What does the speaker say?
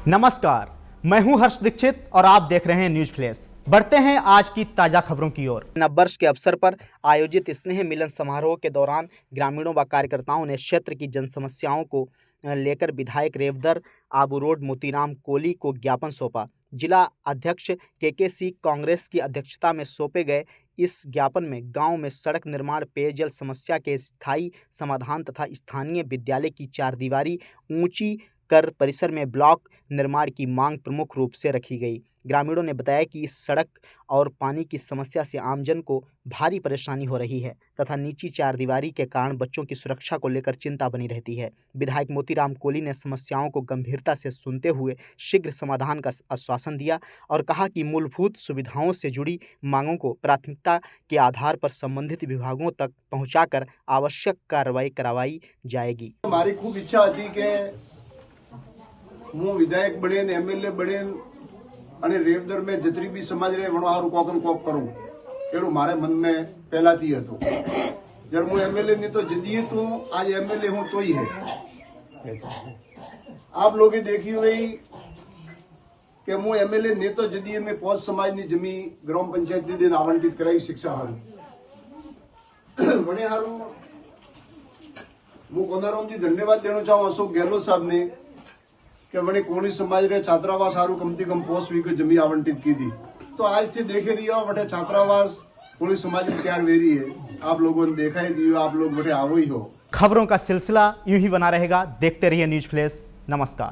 नमस्कार, मैं हूं हर्ष दीक्षित और आप देख रहे हैं न्यूज फ्लैश। बढ़ते हैं आज की ताजा खबरों की ओर। नववर्ष के अवसर पर आयोजित स्नेह मिलन समारोह के दौरान ग्रामीणों व कार्यकर्ताओं ने क्षेत्र की जन समस्याओं को लेकर विधायक रेवदर आबू रोड मोतीराम कोली को ज्ञापन सौंपा। जिला अध्यक्ष के कांग्रेस की अध्यक्षता में सौंपे गए इस ज्ञापन में गांव में सड़क निर्माण, पेयजल समस्या के स्थायी समाधान तथा स्थानीय विद्यालय की चारदीवारी ऊंची कर परिसर में ब्लॉक निर्माण की मांग प्रमुख रूप से रखी गई। ग्रामीणों ने बताया कि इस सड़क और पानी की समस्या से आमजन को भारी परेशानी हो रही है तथा नीची चारदीवारी के कारण बच्चों की सुरक्षा को लेकर चिंता बनी रहती है। विधायक मोतीराम कोली ने समस्याओं को गंभीरता से सुनते हुए शीघ्र समाधान का आश्वासन दिया और कहा कि मूलभूत सुविधाओं से जुड़ी मांगों को प्राथमिकता के आधार पर संबंधित विभागों तक पहुंचाकर आवश्यक कार्रवाई करवाई जाएगी। हमारी खूब इच्छा थी कि હું વિધાયક બને ને એમએલએ બને અને રેવદર में જતરી બી સમાજ રહે વણો હારું કોકન કોક કરું એવું મારે મન में પહેલાથી હતું। જ્યારે હું એમએલએ ની તો જિંદગી તો आज एमएलए हूं तो ही है। आप लोगे देखी हुई कि હું एमएलए ने तो जदी में 5 समाज ની જમી ગ્રામ પંચાયત ની दिन आवंटित कराई शिक्षा हारू वणे हारू હું કોનારામ जी धन्यवाद देना चाहूं अशोक गहलोत साहब ने कि वने कोणी समाज रे छात्रावास हारू कम से कम 5 वीघ जमीन आवंटित की थी। तो आज से देखे रही हो वटे छात्रावास कोणी समाज में तैयार वेरी है। आप लोगों ने देखा ही दियो, आप लोग वटे आवो ही हो। खबरों का सिलसिला यूं ही बना रहेगा। देखते रहिए न्यूज फ्लैश। नमस्कार।